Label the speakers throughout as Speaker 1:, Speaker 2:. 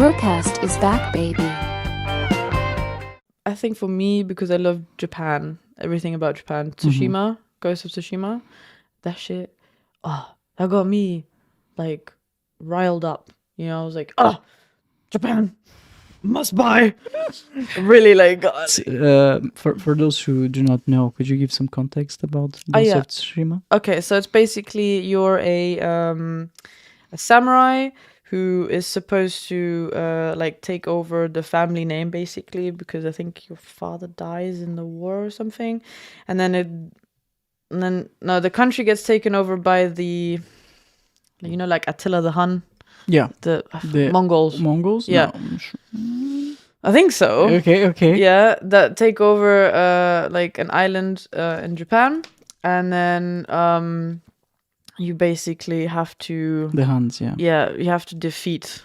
Speaker 1: BRUCAST is back, baby.
Speaker 2: I think for me, because I love Japan, everything about Japan, Tsushima, Ghost of Tsushima, that shit, that got me, like, riled up. You know, I was like, Japan, must buy. Really, like, God.
Speaker 3: For those who do not know, could you give some context about Ghost of Tsushima?
Speaker 2: Okay, so it's basically you're a samurai who is supposed to like take over the family name, basically, because I think your father dies in the war or something, and then the country gets taken over by the, you know, like Attila the Hun.
Speaker 3: Yeah,
Speaker 2: the
Speaker 3: Mongols.
Speaker 2: Yeah,
Speaker 3: No,
Speaker 2: I think so.
Speaker 3: Okay.
Speaker 2: Yeah, that take over like an island in Japan, and then you basically have to
Speaker 3: The Huns,
Speaker 2: yeah, you have to defeat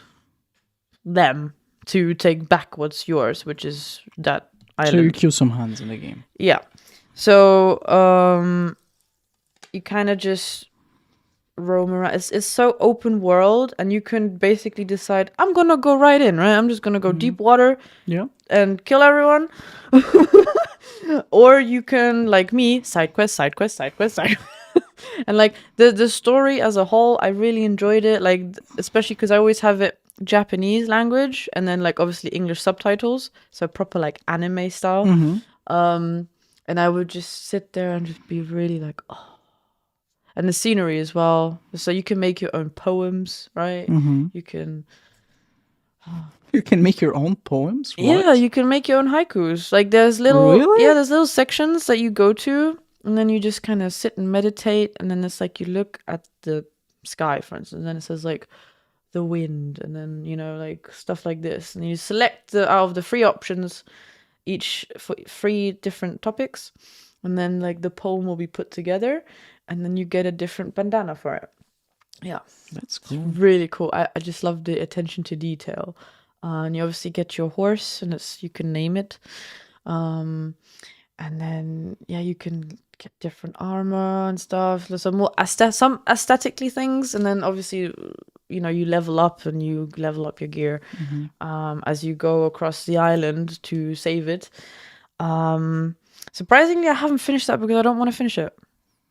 Speaker 2: them to take back what's yours, which is that island.
Speaker 3: So you kill some Huns in the game.
Speaker 2: Yeah. So you kind of just roam around. It's so open world, and you can basically decide, I'm gonna go right in, right? I'm just gonna go deep water, and kill everyone. Or you can, like me, side quest. And like the story as a whole, I really enjoyed it. Like, especially because I always have it Japanese language, and then like obviously English subtitles, so proper like anime style. And I would just sit there and just be really like, and the scenery as well. So you can make your own poems, right? You can
Speaker 3: make your own poems. What?
Speaker 2: Yeah, you can make your own haikus. Like there's little sections that you go to, and then you just kind of sit and meditate, and then it's like you look at the sky, for instance, and then it says like the wind, and then, you know, like stuff like this, and you select out of the 3 options, each for 3 different topics, and then like the poem will be put together, and then you get a different bandana for it. Yeah,
Speaker 3: that's cool.
Speaker 2: It's really cool. I just love the attention to detail. And you obviously get your horse, and you can name it. And then you can get different armor and stuff. There's some more some aesthetically things, and then obviously, you know, you level up and you level up your gear as you go across the island to save it. Surprisingly, I haven't finished that because I don't want to finish it.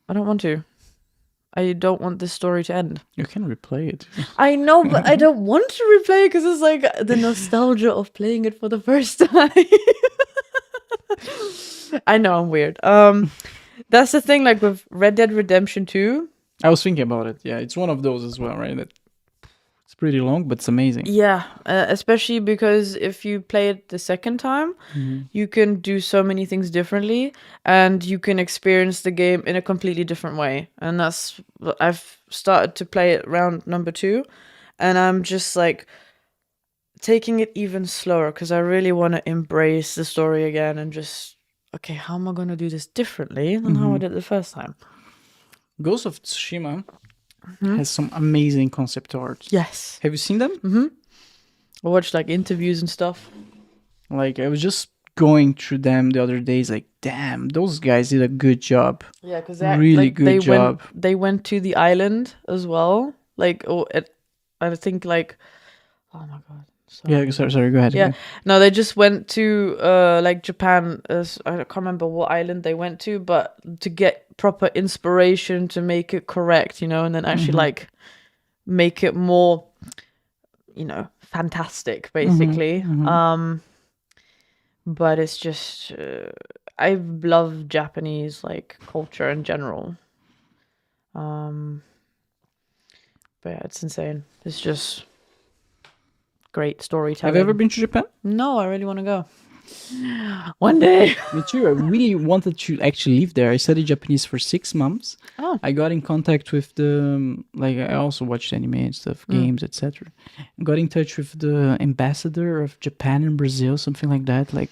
Speaker 2: I don't want to. I don't want this story to end.
Speaker 3: You can replay it.
Speaker 2: I know, but I don't want to replay it because it's like the nostalgia of playing it for the first time. I know I'm weird. That's the thing, like with Red Dead Redemption 2.
Speaker 3: I was thinking about it. Yeah, it's one of those as well, right? It's pretty long, but it's amazing.
Speaker 2: Yeah, especially because if you play it the second time, you can do so many things differently, and you can experience the game in a completely different way. And that's I've started to play it round number 2, and I'm just like taking it even slower because I really want to embrace the story again and just, okay, how am I going to do this differently than how I did the first time?
Speaker 3: Ghost of Tsushima has some amazing concept art.
Speaker 2: Yes.
Speaker 3: Have you seen them?
Speaker 2: I watched like interviews and stuff.
Speaker 3: Like, I was just going through them the other days, like, damn, those guys did a good job.
Speaker 2: Yeah, because
Speaker 3: really good job.
Speaker 2: They went to the island as well. Like, I think like, oh my god. Sorry.
Speaker 3: Yeah, sorry, go ahead.
Speaker 2: Yeah, no, they just went to like Japan. I can't remember what island they went to, but to get proper inspiration to make it correct, you know, and then actually like make it more, you know, fantastic, basically. But it's just I love Japanese like culture in general. But yeah, it's insane. It's just great storytelling.
Speaker 3: Have you ever been to Japan?
Speaker 2: No, I really want to go. One day.
Speaker 3: Me too. I really wanted to actually live there. I studied Japanese for 6 months.
Speaker 2: Oh.
Speaker 3: I got in contact with the, like, I also watched anime and stuff, games, etc. Got in touch with the ambassador of Japan in Brazil, something like that. Like,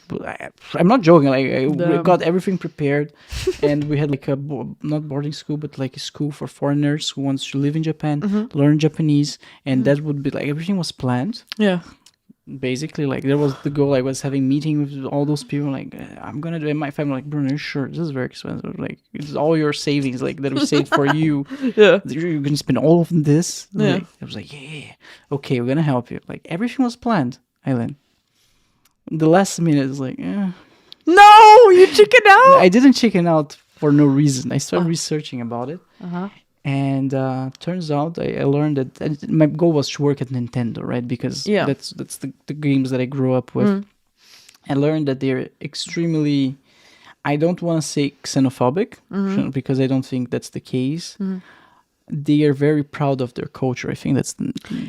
Speaker 3: I'm not joking. Like, we got everything prepared, and we had like a not boarding school, but like a school for foreigners who wants to live in Japan, learn Japanese, and that would be like everything was planned.
Speaker 2: Yeah.
Speaker 3: basically, like, there was the goal. I was having meeting with all those people, like, I'm gonna do it. My family, like, Bruno, sure, this is very expensive. Like, it's all your savings, like, that we saved for you.
Speaker 2: Yeah.
Speaker 3: You're gonna spend all of this.
Speaker 2: Yeah.
Speaker 3: Like, I was like, yeah, okay, we're gonna help you. Like, everything was planned, Eileen. The last minute is like,
Speaker 2: No, you chicken out.
Speaker 3: I didn't chicken out for no reason. I started researching about it. And turns out I learned that my goal was to work at Nintendo, right? Because that's the games that I grew up with. I learned that they're extremely, I don't want to say xenophobic, because I don't think that's the case. They are very proud of their culture. I think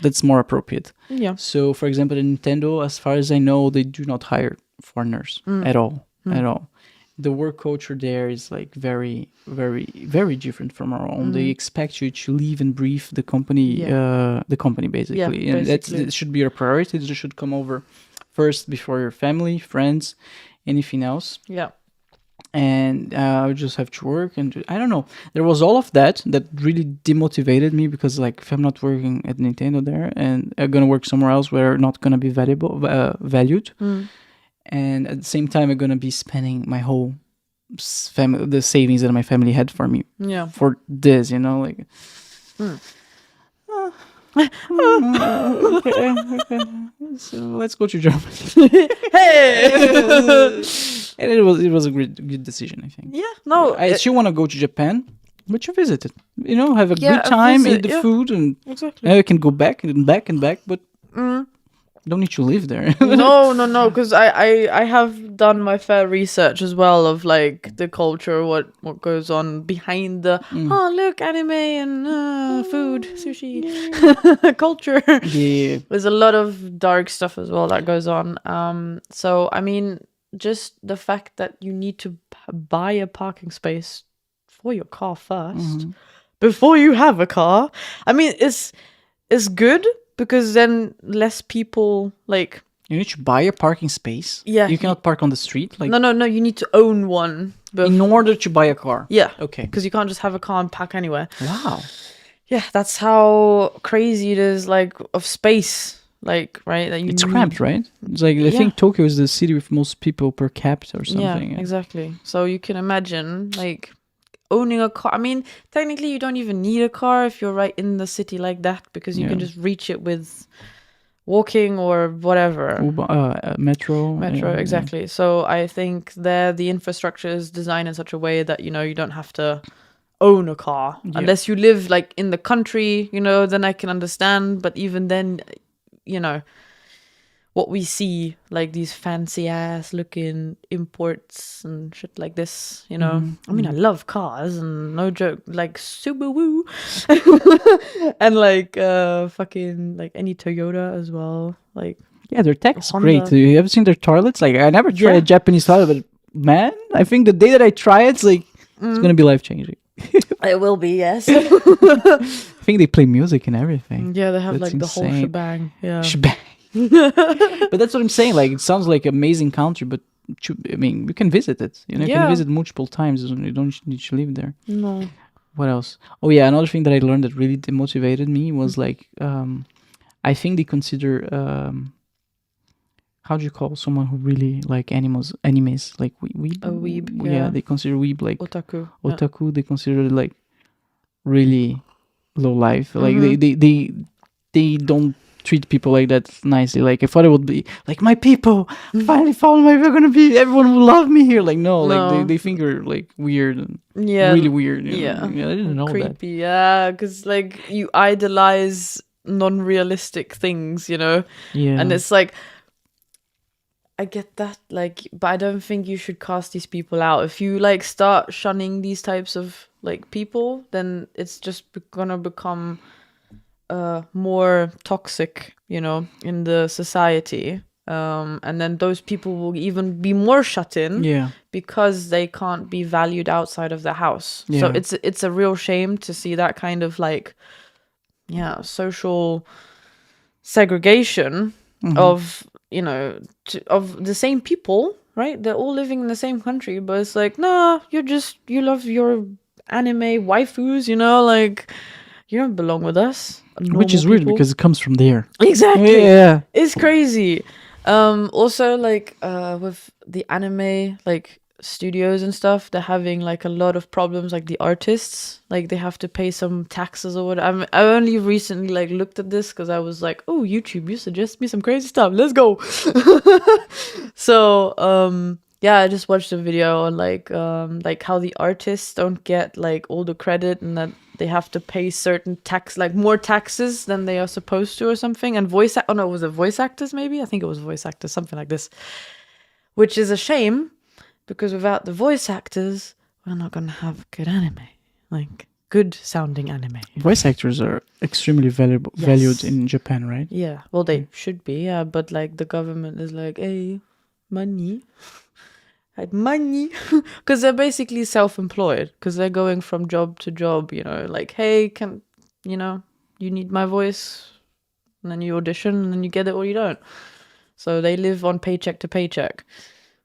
Speaker 3: that's more appropriate.
Speaker 2: Yeah.
Speaker 3: So, for example, at Nintendo, as far as I know, they do not hire foreigners at all. At all. The work culture there is like very, very, very different from our own. They expect you to live and breathe the company, basically. And it should be your priority. You should come over first before your family, friends, anything else.
Speaker 2: Yeah.
Speaker 3: And I just have to work, and I don't know. There was all of that really demotivated me, because like, if I'm not working at Nintendo there and I'm gonna work somewhere else where I'm not gonna be valued. And at the same time, I'm gonna be spending my whole the savings that my family had for me for this, like. Okay. So let's go to Germany.
Speaker 2: Hey.
Speaker 3: And it was a good decision, I think.
Speaker 2: Yeah. No.
Speaker 3: I still want to go to Japan, but you visit it. Have a good time, eat the food, and I can go back and back and back, but. Don't need to live there.
Speaker 2: No, because I have done my fair research as well of like the culture, what goes on behind the look, anime and food, sushi culture.
Speaker 3: Yeah,
Speaker 2: there's a lot of dark stuff as well that goes on. So I mean, just the fact that you need to buy a parking space for your car first before you have a car. I mean, it's good. Because then less people like.
Speaker 3: You need to buy a parking space.
Speaker 2: Yeah.
Speaker 3: You cannot park on the street. Like.
Speaker 2: No. You need to own one.
Speaker 3: In order to buy a car.
Speaker 2: Yeah.
Speaker 3: Okay.
Speaker 2: Because you can't just have a car and park anywhere.
Speaker 3: Wow.
Speaker 2: Yeah, that's how crazy it is. Like of space. Like right. That
Speaker 3: it's cramped, right? It's like I think Tokyo is the city with most people per capita or something.
Speaker 2: Yeah, exactly. So you can imagine like. Owning a car. I mean, technically, you don't even need a car if you're right in the city like that, because you can just reach it with walking or whatever.
Speaker 3: Metro.
Speaker 2: Exactly. Yeah. So I think the infrastructure is designed in such a way that you don't have to own a car unless you live like in the country. Then I can understand. But even then, what we see, like these fancy ass looking imports and shit like this, I mean, I love cars and no joke, like Subaru and like fucking like any Toyota as well. Like,
Speaker 3: yeah, their tech is great. You ever seen their toilets? Like, I never tried a Japanese toilet, but man, I think the day that I try it, it's like, it's going to be life changing.
Speaker 2: It will be, yes.
Speaker 3: I think they play music and everything.
Speaker 2: Yeah, they have like the whole shebang. Yeah.
Speaker 3: Shebang. But that's what I'm saying. Like, it sounds like an amazing country, but I mean, you can visit it. You can visit multiple times. You don't need to live there.
Speaker 2: No.
Speaker 3: What else? Oh yeah, another thing that I learned that really demotivated me was like, I think they consider how do you call someone who really like animes? Like weeb.
Speaker 2: A weeb.
Speaker 3: Yeah, they consider weeb like
Speaker 2: otaku.
Speaker 3: Otaku. They consider it like really low life. Like they don't treat people like that nicely. Like I thought it would be like, my people finally found my, everyone will love me here. Like no. Like they think you're like weird and really weird.
Speaker 2: Yeah,
Speaker 3: I didn't know
Speaker 2: creepy,
Speaker 3: that.
Speaker 2: Yeah, because like you idolize non-realistic things, Yeah, and it's like, I get that, like, but I don't think you should cast these people out. If you like start shunning these types of like people, then it's just gonna become more toxic, in the society. And then those people will even be more shut in because they can't be valued outside of the house. So it's a real shame to see that kind of like social segregation of of the same people, right? They're all living in the same country, but it's like, nah, you love your anime waifus, like you don't belong with us.
Speaker 3: Which is weird because it comes from there.
Speaker 2: Exactly.
Speaker 3: Yeah.
Speaker 2: It's crazy. Also, like, with the anime, like, studios and stuff, they're having, like, a lot of problems, like, the artists, like, they have to pay some taxes or whatever. I only recently, like, looked at this because I was like, oh, YouTube, you suggest me some crazy stuff. Let's go. So, yeah, I just watched a video on, like, how the artists don't get, like, all the credit and that they have to pay certain like more taxes than they are supposed to or something. And was it voice actors maybe? I think it was voice actors, something like this. Which is a shame, because without the voice actors, we're not gonna have good anime. Like, good sounding anime.
Speaker 3: Voice actors are extremely valued in Japan, right?
Speaker 2: Yeah, well, they should be, yeah. But, like, the government is like, hey, money. Like, money, because they're basically self-employed, because they're going from job to job, you know, like, hey, you need my voice, and then you audition, and then you get it or you don't. So they live on paycheck to paycheck,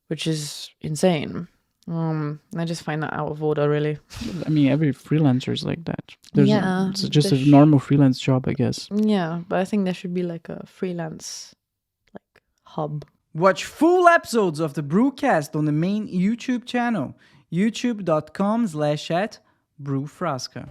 Speaker 2: which is insane. I just find that out of order, really.
Speaker 3: I mean, every freelancer is like that. It's just a normal freelance job, I guess.
Speaker 2: Yeah, but I think there should be, like, a freelance, like, hub.
Speaker 4: Watch full episodes of the BRUCAST on the main YouTube channel, youtube.com/@BrewFrasca.